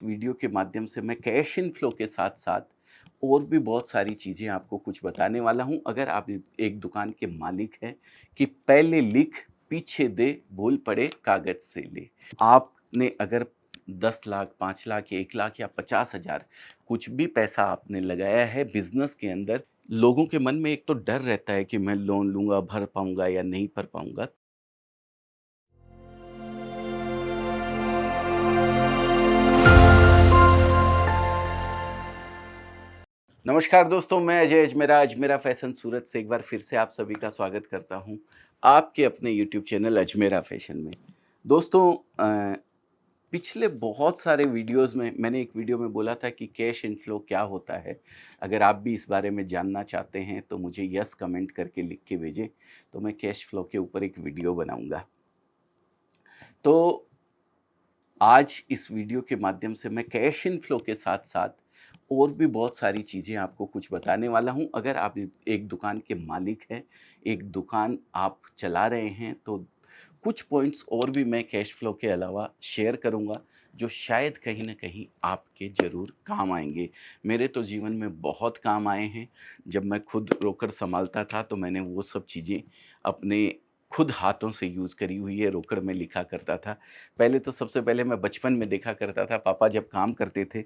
Video के माध्यम से मैं कैश इन फ्लो के साथ-साथ और भी बहुत सारी चीज़ें आपको कुछ बताने वाला हूँ। अगर आप एक दुकान के मालिक हैं कि पहले लिख, पीछे दे, भूल पड़े कागज़ से ले। आपने अगर 10 लाख, 5 लाख, 1 लाख या 50,000 कुछ भी पैसा आपने लगाया है बिज़नेस के अंदर, लोगों के मन में एक तो डर रहता है कि मैं लोन लूँगा, भर पाऊँगा या नहीं भर पाऊँगा। नमस्कार दोस्तों, मैं अजय अजमेरा, अजमेरा फैशन सूरत से एक बार फिर से आप सभी का स्वागत करता हूँ, आपके अपने यूट्यूब चैनल अजमेरा फैशन में। दोस्तों पिछले बहुत सारे वीडियोज़ में मैंने एक वीडियो में बोला था कि कैश इनफ्लो क्या होता है? अगर आप भी इस बारे में जानना चाहते हैं, तो मुझे यस कमेंट करके लिख के भेजें, तो मैं कैश फ्लो के ऊपर एक वीडियो बनाऊँगा। तो आज इस वीडियो के माध्यम से मैं कैश इन फ्लो के साथ-साथ और भी बहुत सारी चीज़ें आपको कुछ बताने वाला हूँ। अगर आप एक दुकान के मालिक हैं, एक दुकान आप चला रहे हैं, तो कुछ पॉइंट्स और भी मैं कैश फ्लो के अलावा शेयर करूँगा, जो शायद कहीं न कहीं आपके ज़रूर काम आएँगे। मेरे तो जीवन में बहुत काम आए हैं। जब मैं खुद रोकड़ सँभालता था, तो मैंने वो सब चीज़ें अपने खुद हाथों से यूज़ करी हुई है, रोकड़ में लिखा करता था। पहले तो सबसे पहले मैं बचपन में देखा करता था, पापा जब काम करते थे,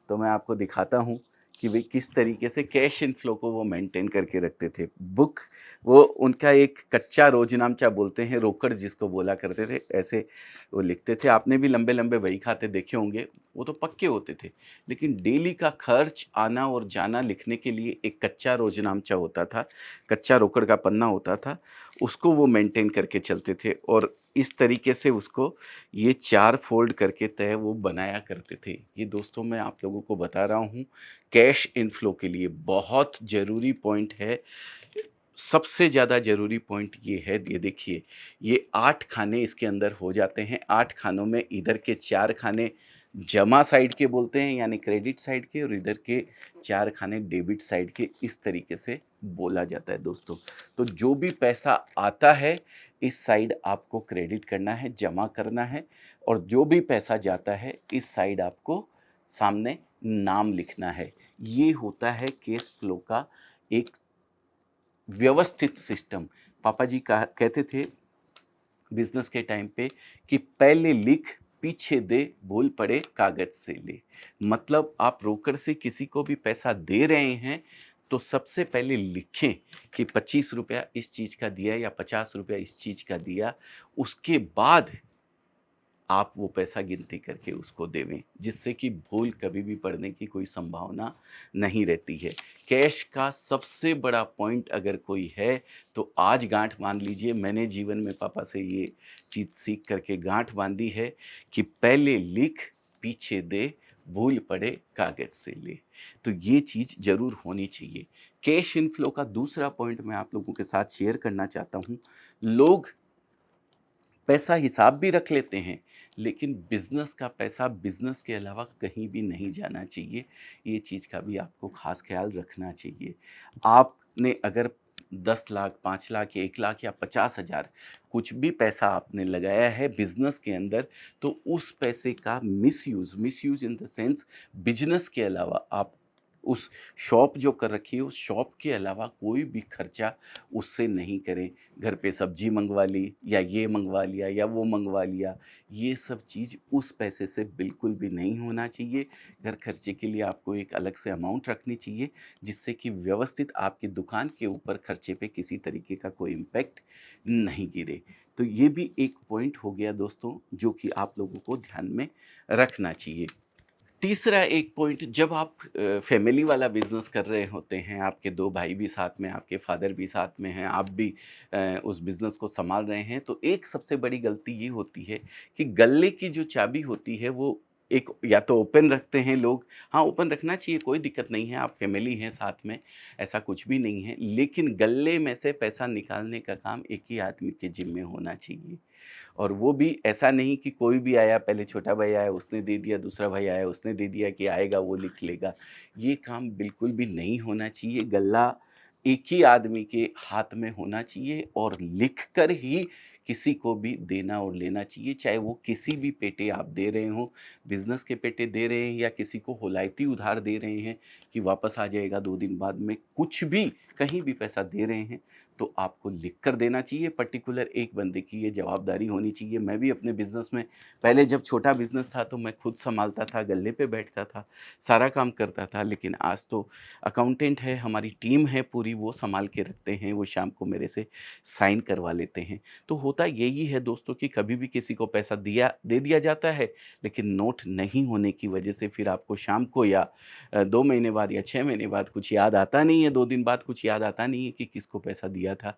तो मैं आपको दिखाता हूँ कि वे किस तरीके से कैश इन फ्लो को वो मेंटेन करके रखते थे। बुक वो उनका एक कच्चा रोज़नामचा बोलते हैं, रोकड़ जिसको बोला करते थे, ऐसे वो लिखते थे। आपने भी लंबे-लंबे बही खाते देखे होंगे, वो तो पक्के होते थे। लेकिन डेली का खर्च, आना और जाना लिखने के लिए एक कच्चा रोज़नामचा होता था, कच्चा रोकड़ का पन्ना होता था, उसको वो मेंटेन करके चलते थे और इस तरीके से उसको ये 4 फ़ोल्ड करके तय वो बनाया करते थे। ये दोस्तों मैं आप लोगों को बता रहा हूँ, कैश इनफ्लो के लिए बहुत ज़रूरी पॉइंट है। सबसे ज़्यादा ज़रूरी पॉइंट ये है, ये देखिए, ये 8 खाने इसके अंदर हो जाते हैं। 8 खानों में इधर के 4 खाने जमा साइड के बोलते हैं, यानी क्रेडिट साइड के, और इधर के 4 खाने डेबिट साइड के, इस तरीके से बोला जाता है दोस्तों। तो जो भी पैसा आता है, इस साइड आपको क्रेडिट करना है, जमा करना है, और जो भी पैसा जाता है, इस साइड आपको सामने नाम लिखना है। ये होता है कैश फ्लो का एक व्यवस्थित सिस्टम। पापा जी कहा कहते थे बिज़नेस के टाइम पे कि पहले लिख, पीछे दे, भूल पड़े कागज़ से ले। मतलब आप रोकड़ से किसी को भी पैसा दे रहे हैं, तो सबसे पहले लिखें कि ₹25 इस चीज़ का दिया या ₹50 इस चीज़ का दिया। उसके बाद आप वो पैसा गिनती करके उसको देवें, जिससे कि भूल कभी भी पड़ने की कोई संभावना नहीं रहती है। कैश का सबसे बड़ा पॉइंट अगर कोई है, तो आज गाँठ बाँध लीजिए। मैंने जीवन में पापा से ये चीज़ सीख कर के गाँठ बाँधी है कि पहले लिख, पीछे दे, भूल पड़े कागज़ से ले। तो ये चीज़ ज़रूर होनी चाहिए। कैश इनफ्लो का दूसरा पॉइंट मैं आप लोगों के साथ शेयर करना चाहता हूँ। लोग पैसा हिसाब भी रख लेते हैं, लेकिन बिज़नेस का पैसा बिज़नेस के अलावा कहीं भी नहीं जाना चाहिए। ये चीज़ का भी आपको ख़ास ख़्याल रखना चाहिए। आपने अगर 10 लाख, 5 लाख, 1 लाख या 50,000 कुछ भी पैसा आपने लगाया है बिज़नेस के अंदर, तो उस पैसे का misuse in the sense business के अलावा आप उस शॉप जो कर रखी है, उस शॉप के अलावा कोई भी खर्चा उससे नहीं करें। घर पे सब्ज़ी मँगवा ली या ये मँगवा लिया या वो मँगवा लिया, ये सब चीज़ उस पैसे से बिल्कुल भी नहीं होना चाहिए। घर खर्चे के लिए आपको एक अलग से अमाउंट रखनी चाहिए, जिससे कि व्यवस्थित आपकी दुकान के ऊपर खर्चे पे किसी तरीके का कोई इम्पैक्ट नहीं गिरे। तो ये भी एक पॉइंट हो गया दोस्तों, जो कि आप लोगों को ध्यान में रखना चाहिए। तीसरा एक पॉइंट, जब आप फैमिली वाला बिज़नेस कर रहे होते हैं, आपके 2 भाई भी साथ में, आपके फादर भी साथ में हैं, आप भी उस बिज़नेस को सँभाल रहे हैं, तो एक सबसे बड़ी गलती ये होती है कि गल्ले की जो चाबी होती है, वो एक या तो ओपन रखते हैं लोग। हाँ, ओपन रखना चाहिए, कोई दिक्कत नहीं है, आप फैमिली हैं साथ में, ऐसा कुछ भी नहीं है। लेकिन गल्ले में से पैसा निकालने का काम एक ही आदमी के ज़िम्मे होना चाहिए। और वो भी ऐसा नहीं कि कोई भी आया, पहले छोटा भाई आया उसने दे दिया, दूसरा भाई आया उसने दे दिया, कि आएगा वो लिख लेगा। ये काम बिल्कुल भी नहीं होना चाहिए। गल्ला एक ही आदमी के हाथ में होना चाहिए और लिख कर ही किसी को भी देना और लेना चाहिए, चाहे वो किसी भी पेटे आप दे रहे हों, बिज़नेस के पेटे दे रहे हैं या किसी को हुलायती उधार दे रहे हैं कि वापस आ जाएगा 2 दिन बाद में, कुछ भी कहीं भी पैसा दे रहे हैं, तो आपको लिख कर देना चाहिए। पर्टिकुलर एक बंदे की ये जवाबदारी होनी चाहिए। मैं भी अपने बिज़नेस में पहले जब छोटा बिज़नेस था तो मैं खुद सँभालता था, गल्ले पे बैठता था, सारा काम करता था, लेकिन आज तो अकाउंटेंट है, हमारी टीम है पूरी, वो सँभाल के रखते हैं, वो शाम को मेरे से साइन करवा लेते हैं। तो होता यही है दोस्तों कि कभी भी किसी को पैसा दे दिया जाता है, लेकिन नोट नहीं होने की वजह से फिर आपको शाम को या 2 महीने बाद या 6 महीने बाद कुछ याद आता नहीं है, 2 दिन बाद कुछ याद आता नहीं है कि किसको पैसा दिया था,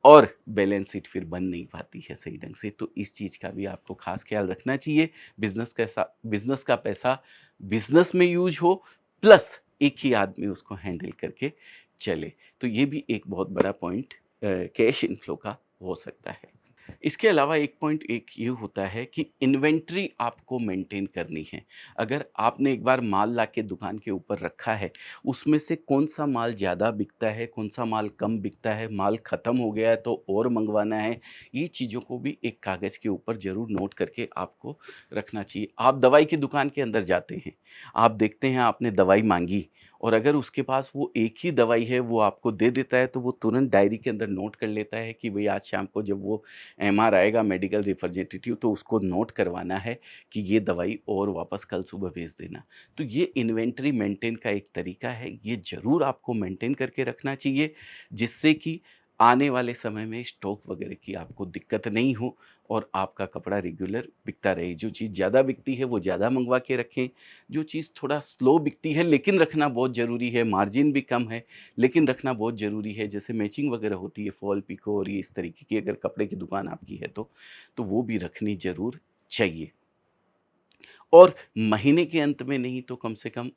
और बैलेंस शीट फिर बन नहीं पाती है सही ढंग से। तो इस चीज़ का भी आपको ख़ास ख़्याल रखना चाहिए। बिज़नेस का पैसा बिज़नेस में यूज़ हो, प्लस एक ही आदमी उसको हैंडल करके चले। तो ये भी एक बहुत बड़ा पॉइंट कैश इनफ्लो का हो सकता है। इसके अलावा एक पॉइंट एक ये होता है कि इन्वेंट्री आपको मेंटेन करनी है। अगर आपने एक बार माल लाके दुकान के ऊपर रखा है, उसमें से कौन-सा माल ज़्यादा बिकता है, कौन-सा माल कम बिकता है, माल खत्म हो गया है तो और मँगवाना है, ये चीज़ों को भी एक कागज़ के ऊपर ज़रूर नोट करके आपको रखना चाहिए। आप दवाई की दुकान के अंदर जाते हैं, आप देखते हैं आपने दवाई माँगी और अगर उसके पास वो एक ही दवाई है, वो आपको दे देता है, तो वो तुरंत डायरी के अंदर नोट कर लेता है कि भई आज शाम को जब वो एमआर आएगा मेडिकल रिप्रेजेंटेटिव, तो उसको नोट करवाना है कि ये दवाई और वापस कल सुबह भेज देना। तो ये इन्वेंटरी मेंटेन का एक तरीका है, ये ज़रूर आपको मेंटेन करके रखना चाहिए, जिससे कि आने वाले समय में स्टॉक वगैरह की आपको दिक्कत नहीं हो और आपका कपड़ा रेगुलर बिकता रहे। जो चीज़ ज़्यादा बिकती है वो ज़्यादा मँगवा के रखें, जो चीज़ थोड़ा स्लो बिकती है लेकिन रखना बहुत ज़रूरी है, मार्जिन भी कम है लेकिन रखना बहुत ज़रूरी है, जैसे मैचिंग वगैरह होती है, फॉल, पिको और ये इस तरीके की अगर कपड़े की दुकान आपकी है तो वो भी रखनी ज़रूर चाहिए। और महीने के अंत में नहीं तो कम से कम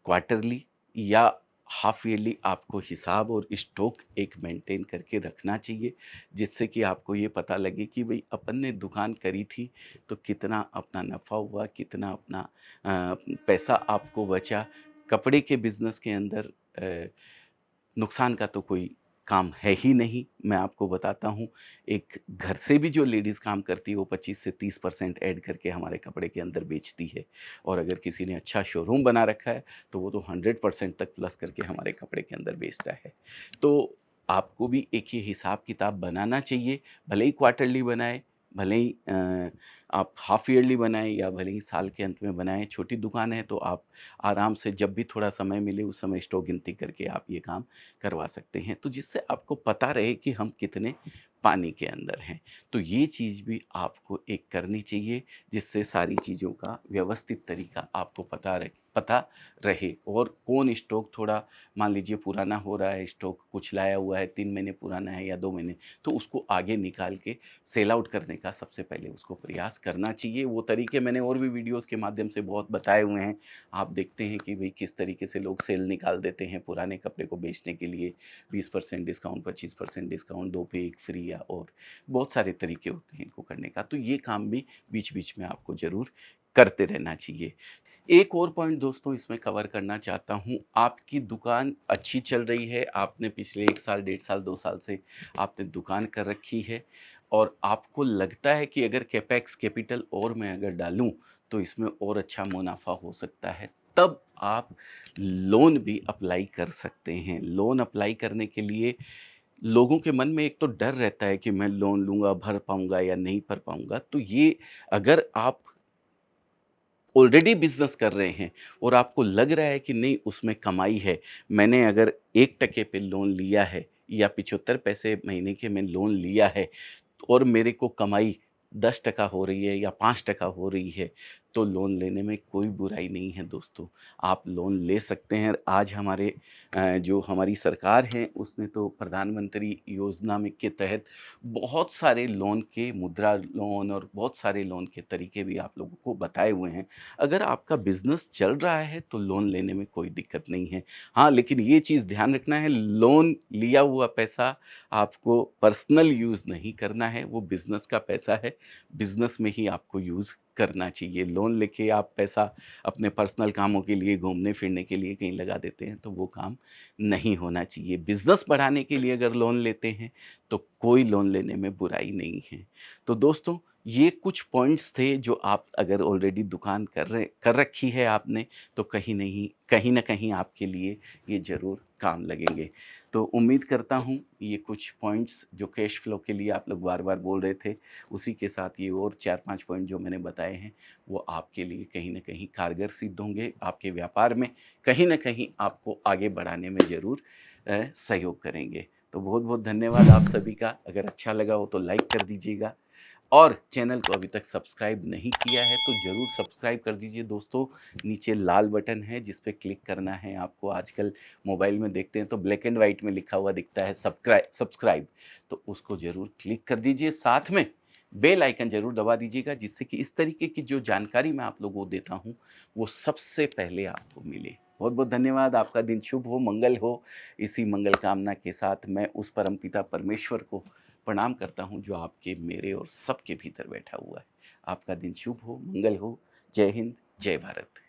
क्वार्टरली या हाफ ईयरली आपको हिसाब और स्टॉक एक मेंटेन करके रखना चाहिए, जिससे कि आपको ये पता लगे कि भई अपन ने दुकान करी थी, तो कितना अपना नफ़ा हुआ, कितना अपना पैसा आपको बचा। कपड़े के बिज़नेस के अंदर नुकसान का तो कोई काम है ही नहीं। मैं आपको बताता हूँ, एक घर से भी जो लेडीज़ काम करती है, वो 25 से 30% ऐड करके हमारे कपड़े के अंदर बेचती है और अगर किसी ने अच्छा शोरूम बना रखा है, तो वो तो 100% तक प्लस करके हमारे कपड़े के अंदर बेचता है। तो आपको भी एक ये हिसाब-किताब बनाना चाहिए, भले ही क्वार्टरली बनाएँ, भले ही आप हाफ ईयरली बनाएँ या भले ही साल के अंत में बनाएँ। छोटी दुकान है, तो आप आराम से जब भी थोड़ा समय मिले, उस समय स्टॉक गिनती करके आप ये काम करवा सकते हैं। तो जिससे आपको पता रहे कि हम कितने पानी के अंदर हैं। तो ये चीज़ भी आपको एक करनी चाहिए, जिससे सारी चीज़ों का व्यवस्थित तरीका आपको पता रहे और कौन स्टॉक थोड़ा मान लीजिए पुराना हो रहा है, स्टॉक कुछ लाया हुआ है, 3 महीने पुराना है या 2 महीने, तो उसको आगे निकाल के सेल आउट करने का सबसे पहले उसको प्रयास करना चाहिए। वो तरीके मैंने और भी वीडियोज़ के माध्यम से बहुत बताए हुए हैं। आप देखते हैं कि भई किस तरीके से लोग सेल निकाल देते हैं पुराने कपड़े को बेचने के लिए, 20% डिस्काउंट, 25% डिस्काउंट, 2 पे 1 फ्री या और बहुत सारे तरीके होते हैं इनको करने का। तो ये काम भी बीच-बीच में आपको ज़रूर करते रहना चाहिए। एक और पॉइंट दोस्तों इसमें कवर करना चाहता हूँ, आपकी दुकान अच्छी चल रही है, आपने पिछले 1 साल, 1.5 साल, 2 साल से आपने दुकान कर रखी है और आपको लगता है कि अगर कैपिटल और मैं अगर डालूँ, तो इसमें और अच्छा मुनाफ़ा हो सकता है। तब आप लोन भी अप्लाई कर सकते हैं। लोन अप्लाई करने के लिए लोगों के मन में एक तो डर रहता है कि मैं लोन लूँगा, भर पाऊँगा या नहीं भर पाऊँगा। तो ये अगर आप ऑलरेडी बिज़नेस कर रहे हैं और आपको लग रहा है कि नहीं उसमें कमाई है, मैंने अगर 1% पे लोन लिया है या 75 पैसे महीने के में लोन लिया है और मेरे को कमाई 10% हो रही है या 5% हो रही है, तो लोन लेने में कोई बुराई नहीं है दोस्तों। आप लोन ले सकते हैं। आज हमारे जो हमारी सरकार है उसने तो प्रधानमंत्री योजना में के तहत बहुत सारे लोन के मुद्रा लोन और बहुत सारे लोन के तरीके भी आप लोगों को बताए हुए हैं। अगर आपका बिज़नेस चल रहा है तो लोन लेने में कोई दिक्कत नहीं है। हाँ, लेकिन ये चीज़ ध्यान रखना है, लोन लिया हुआ पैसा आपको पर्सनल यूज़ नहीं करना है, वो बिज़नेस का पैसा है, बिज़नेस में ही आपको यूज़ करना चाहिए। लोन लेके आप पैसा अपने पर्सनल कामों के लिए, घूमने-फिरने के लिए कहीं लगा देते हैं, तो वो काम नहीं होना चाहिए। बिज़नेस बढ़ाने के लिए अगर लोन लेते हैं, तो कोई लोन लेने में बुराई नहीं है। तो दोस्तों, ये कुछ पॉइंट्स थे जो आप अगर ऑलरेडी दुकान कर रखी है आपने, तो कहीं न कहीं आपके लिए ये ज़रूर काम लगेंगे। तो उम्मीद करता हूँ ये कुछ पॉइंट्स जो कैश फ्लो के लिए आप लोग बार-बार बोल रहे थे, उसी के साथ ये और 4-5 पॉइंट जो मैंने बताए हैं, वो आपके लिए कहीं न कहीं कारगर सिद्ध होंगे। आपके व्यापार में कहीं न कहीं आपको आगे बढ़ाने में ज़रूर सहयोग करेंगे। तो बहुत-बहुत धन्यवाद आप सभी का। अगर अच्छा लगा हो तो लाइक कर दीजिएगा और चैनल को अभी तक सब्सक्राइब नहीं किया है तो ज़रूर सब्सक्राइब कर दीजिए दोस्तों। नीचे लाल बटन है जिस पे क्लिक करना है आपको। आजकल मोबाइल में देखते हैं तो ब्लैक एंड व्हाइट में लिखा हुआ दिखता है सब्सक्राइब, तो उसको ज़रूर क्लिक कर दीजिए। साथ में बेल आइकन ज़रूर दबा दीजिएगा जिससे कि इस तरीके की जो जानकारी मैं आप लोगों को देता हूँ, वो सबसे पहले आपको मिले। बहुत-बहुत धन्यवाद। आपका दिन शुभ हो, मंगल हो। इसी मंगल कामना के साथ मैं उस परमपिता परमेश्वर को प्रणाम करता हूँ जो आपके, मेरे और सबके भीतर बैठा हुआ है। आपका दिन शुभ हो, मंगल हो। जय हिंद, जय भारत।